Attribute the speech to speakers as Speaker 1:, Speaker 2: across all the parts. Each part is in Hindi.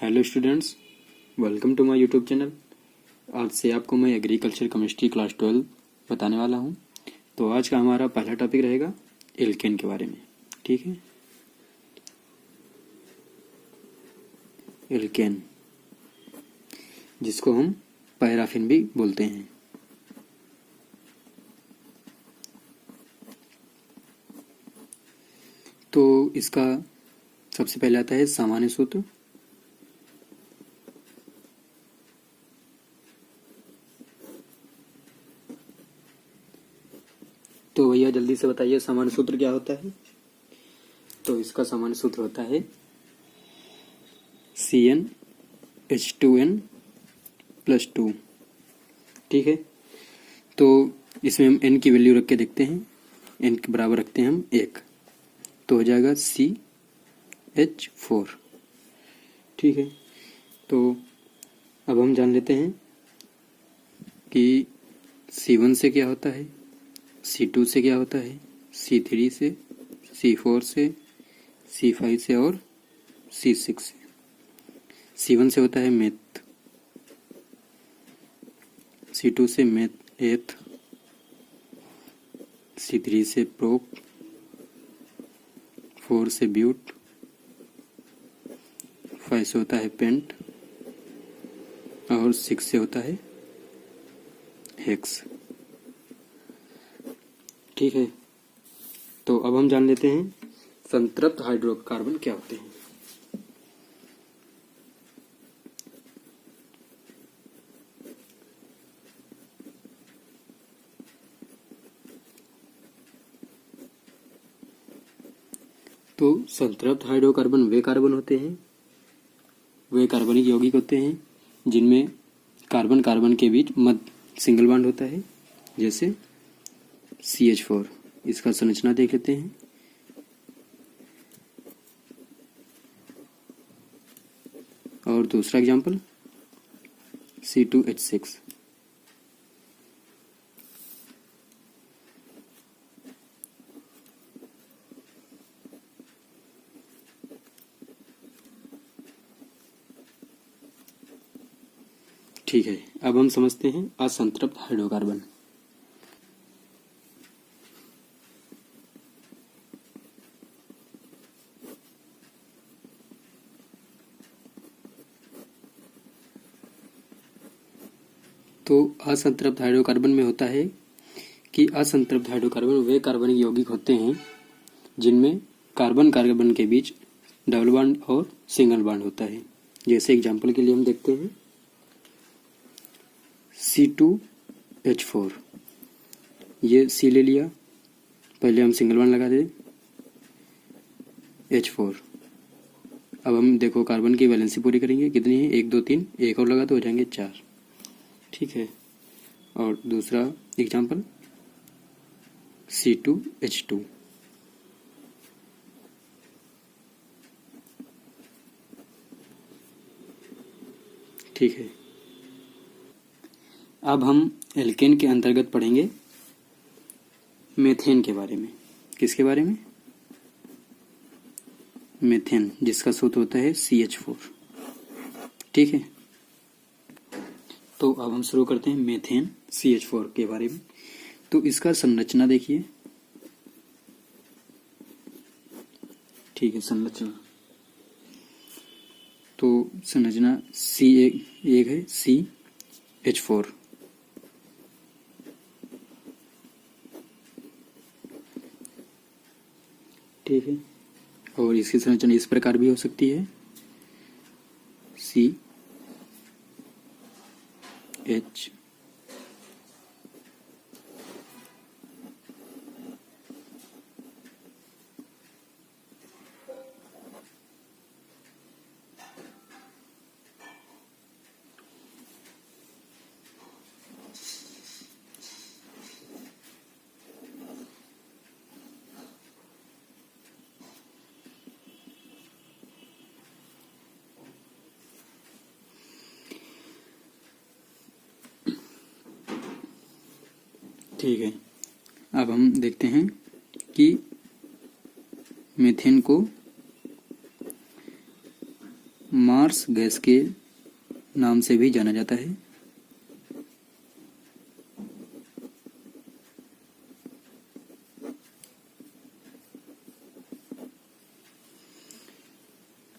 Speaker 1: Hello students, welcome to my YouTube channel. आज से आपको मैं एग्रीकल्चर केमिस्ट्री क्लास 12 बताने वाला हूं। तो आज का हमारा पहला टॉपिक रहेगा एल्केन के बारे में। ठीक है, एल्केन जिसको हम पैराफिन भी बोलते हैं। तो इसका सबसे पहले आता है सामान्य सूत्र। तो भैया जल्दी से बताइए सामान्य सूत्र क्या होता है। तो इसका सामान्य सूत्र होता है CnH2n+2। ठीक है, तो इसमें हम n की वैल्यू रख के देखते हैं। n के बराबर रखते हैं हम 1, तो हो जाएगा CH4। ठीक है, तो अब हम जान लेते हैं कि C1 से क्या होता है, C2 से क्या होता है, C3 से, C4 से, C5 से और C6 से। C1 से होता है मेथ, C2 से एथ, C3 से प्रोप, 4 से ब्यूट, 5 से होता है पेंट और 6 से होता है हेक्स। ठीक है, तो अब हम जान लेते हैं संतृप्त हाइड्रोकार्बन क्या होते हैं। तो संतृप्त हाइड्रोकार्बन वे कार्बन होते हैं, वे कार्बनिक यौगिक होते हैं जिनमें कार्बन कार्बन के बीच मध्य सिंगल बॉन्ड होता है, जैसे CH4। इसका संरचना देख लेते हैं। और दूसरा एग्जांपल C2H6। ठीक है, अब हम समझते हैं असंतृप्त हाइड्रोकार्बन। तो असंतृप्त हाइड्रोकार्बन में होता है कि असंतृप्त हाइड्रोकार्बन वे कार्बनिक यौगिक होते हैं जिनमें कार्बन कार्बन के बीच डबल बॉन्ड और सिंगल बॉन्ड होता है। जैसे एग्जांपल के लिए हम देखते हैं C2H4, ये C ले लिया, पहले हम सिंगल बॉन्ड लगा दे H4। अब हम देखो कार्बन की वैलेंसी पूरी करेंगे, कितनी है, 1 2 3, एक और लगा तो हो जाएंगे 4। ठीक है, और दूसरा एग्जांपल C2H2। ठीक है, अब हम एल्केन के अंतर्गत पढ़ेंगे मेथेन के बारे में। किसके बारे में? मेथेन, जिसका सूत्र होता है CH4। ठीक है, तो अब हम शुरू करते हैं मेथेन CH4 के बारे में। तो इसका संरचना देखिए। ठीक है, संरचना तो संरचना एक है CH4। ठीक है, और इसकी संरचना इस प्रकार भी हो सकती है CH। ठीक है, अब हम देखते हैं कि मीथेन को मार्स गैस के नाम से भी जाना जाता है।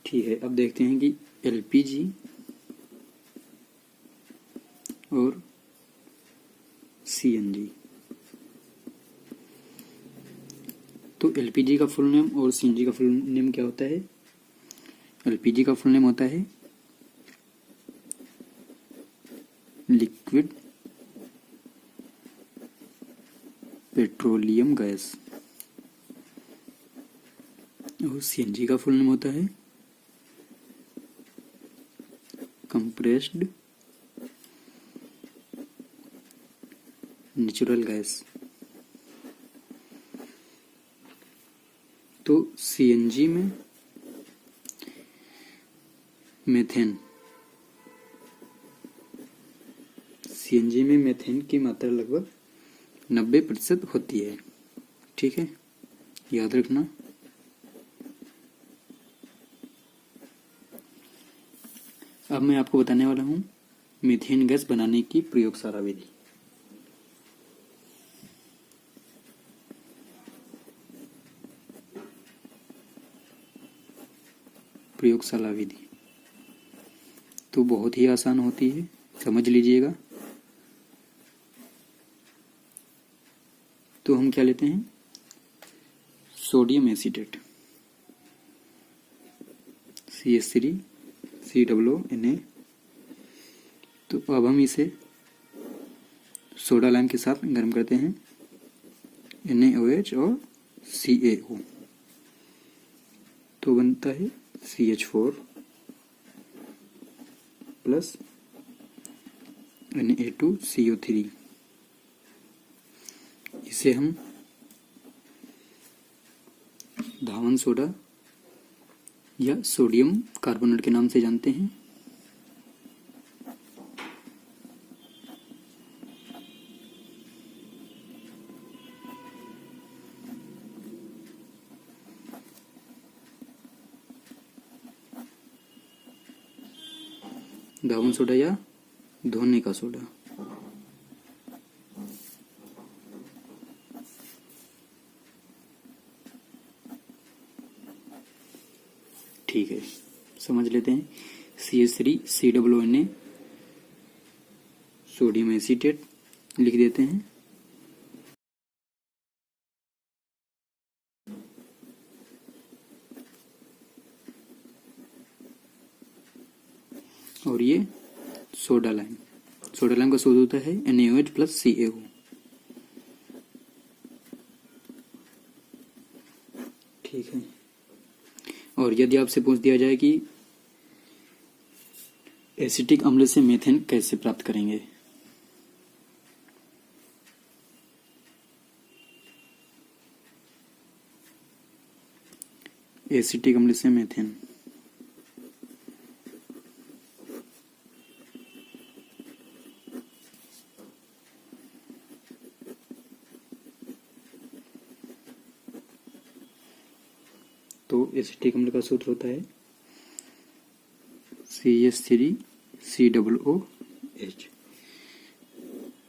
Speaker 1: ठीक है, अब देखते हैं कि एलपीजी और सीएनजी। तो एलपीजी का फुल नेम और सीएनजी का फुल नेम क्या होता है? एलपीजी का फुल नेम होता है लिक्विड पेट्रोलियम गैस, और सीएनजी का फुल नेम होता है कंप्रेस्ड नेचुरल गैस। तो सीएनजी में मेथेन, सीएनजी में मेथेन की मात्रा लगभग 90% होती है। ठीक है, याद रखना। अब मैं आपको बताने वाला हूं मीथेन गैस बनाने की प्रयोगशाला विधि। प्रयोगशाला विधि तो बहुत ही आसान होती है, समझ लीजिएगा। तो हम क्या लेते हैं? Sodium acetate CH3COO Na। तो अब हम इसे सोडा लाइम के साथ गर्म करते हैं, NaOH और CaO, तो बनता है CH4 प्लस Na2CO3। इसे हम धावन सोडा या सोडियम कार्बोनेट के नाम से जानते हैं। धावन सोडा या धोने का सोडा। ठीक है, समझ लेते हैं। CH3COONA सोडियम एसीटेट लिख देते हैं, और ये सोडा लाइम, सोडा लाइम का सूत्र होता है NaOH प्लस CaO। ठीक है, और यदि आपसे पूछ दिया जाए कि एसिटिक अम्ल से मेथेन कैसे प्राप्त करेंगे, एसिटिक अम्ल से मेथेन, तो एसिटिक अम्ल का सूत्र होता है CH3COOH,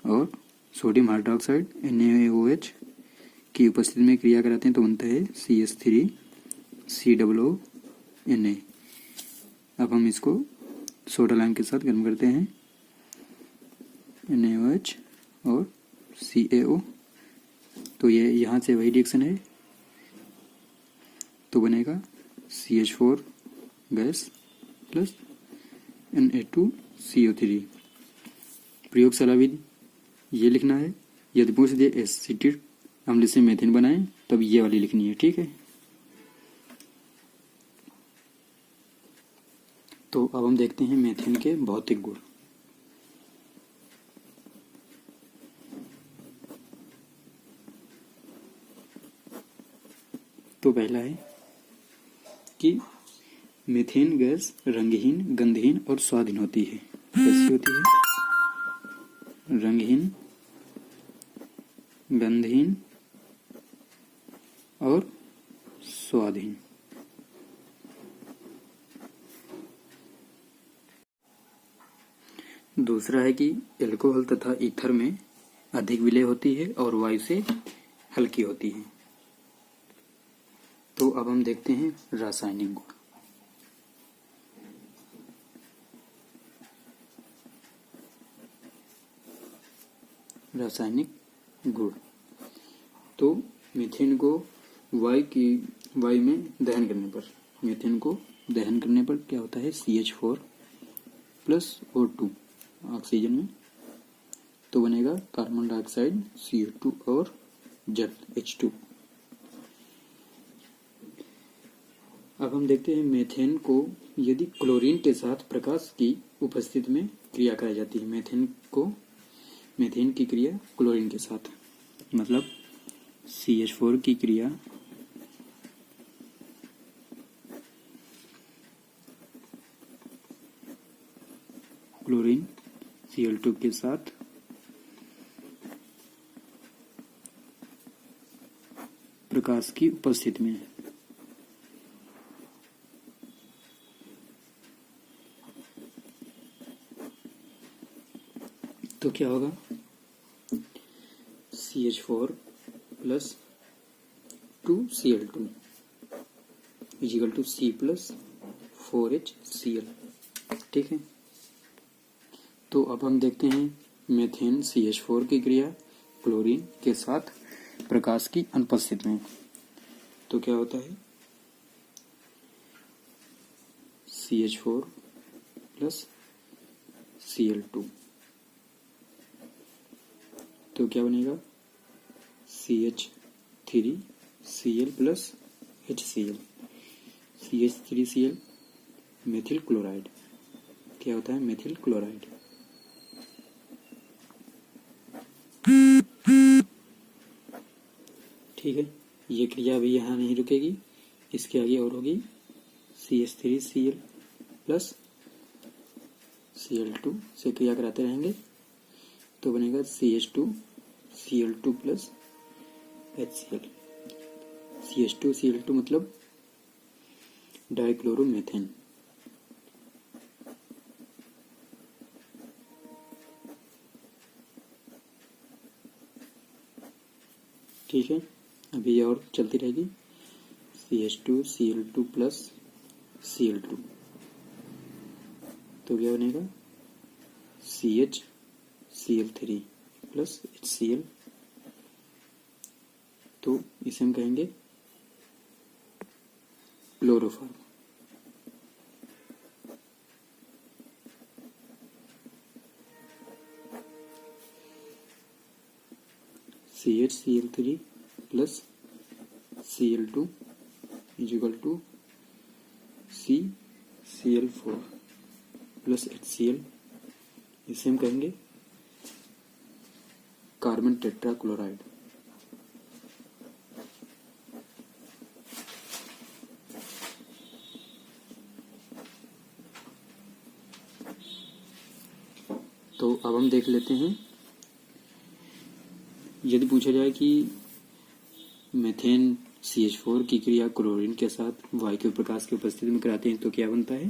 Speaker 1: और सोडियम हाइड्रोक्साइड NaOH की उपस्थिति में क्रिया कराते हैं तो बनता है CH3COONA। अब हम इसको सोडा लाइम के साथ गर्म करते हैं, NaOH और CaO, तो ये यहाँ से वही रिएक्शन है, तो बनेगा CH4 गैस प्लस Na2CO3। प्रयोगशाला विधि ये लिखना है। यदि पूछ दिए एसिटिक अम्ल से मेथेन बनाएं तब ये वाली लिखनी है। ठीक है, तो अब हम देखते हैं मेथेन के भौतिक गुण। तो पहला है कि मीथेन गैस रंगहीन, गंधहीन और स्वादहीन होती है। कैसी होती है? रंगहीन, गंधहीन और स्वादहीन। दूसरा है कि एल्कोहल तथा ईथर में अधिक विलय होती है और वायु से हल्की होती है। तो अब हम देखते हैं रासायनिक गुण। रासायनिक गुण, तो मीथेन को वायु में दहन करने पर, मीथेन को दहन करने पर क्या होता है, CH4 प्लस O2 ऑक्सीजन में, तो बनेगा कार्बन डाइऑक्साइड CO2 और जल H2। अब हम देखते हैं मीथेन को यदि क्लोरीन के साथ प्रकाश की उपस्थिति में क्रिया कराई जाती है। मीथेन की क्रिया क्लोरीन के साथ, मतलब CH4 की क्रिया क्लोरीन Cl2 के साथ प्रकाश की उपस्थिति में, तो क्या होगा, CH4 plus 2Cl2 equal to C plus 4HCl। ठीक है, तो अब हम देखते हैं मीथेन CH4 की क्रिया क्लोरीन के साथ प्रकाश की अनुपस्थिति में, तो क्या होता है, CH4 प्लस Cl2, तो क्या बनेगा, CH3Cl plus HCl, CH3Cl methyl chloride, क्या होता है, मेथिल क्लोराइड। ठीक है, ये क्रिया अभी यहाँ नहीं रुकेगी, इसके आगे और होगी, CH3Cl प्लस Cl2 से क्रिया कराते रहेंगे, तो बनेगा CH2Cl2 प्लस HCl। CH2Cl2 मतलब डाइक्लोरोमेथेन। ठीक है, अभी और चलती रहेगी, CH2Cl2 प्लस Cl2, तो क्या बनेगा, CHCl3 प्लस HCl, तो इसे हम कहेंगे chloroform. CHCl3 plus Cl2 equal to CCl4 plus HCl, इसे हम कहेंगे कार्बन टेट्रा क्लोराइड। तो अब हम देख लेते हैं, यदि पूछा जाए कि मीथेन CH4 की क्रिया क्लोरीन के साथ वायु के प्रकाश की उपस्थिति में कराते हैं, तो क्या बनता है,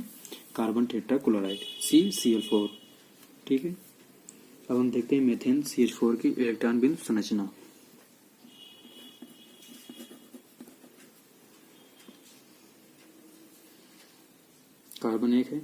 Speaker 1: कार्बन टेट्रा क्लोराइड CCl4। ठीक है, अब हम देखते हैं मीथेन CH4 की इलेक्ट्रॉन बीम संरचना। कार्बन 1 है,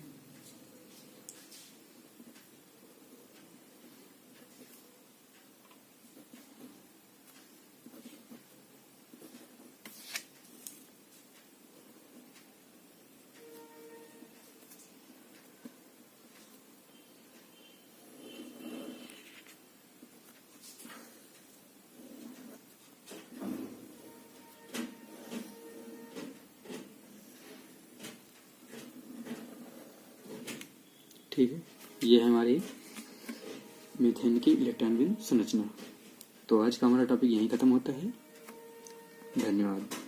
Speaker 1: ठीक है, ये है हमारी मीथेन की इलेक्ट्रॉन बीम संरचना। तो आज का हमारा टॉपिक यहीं खत्म होता है। धन्यवाद।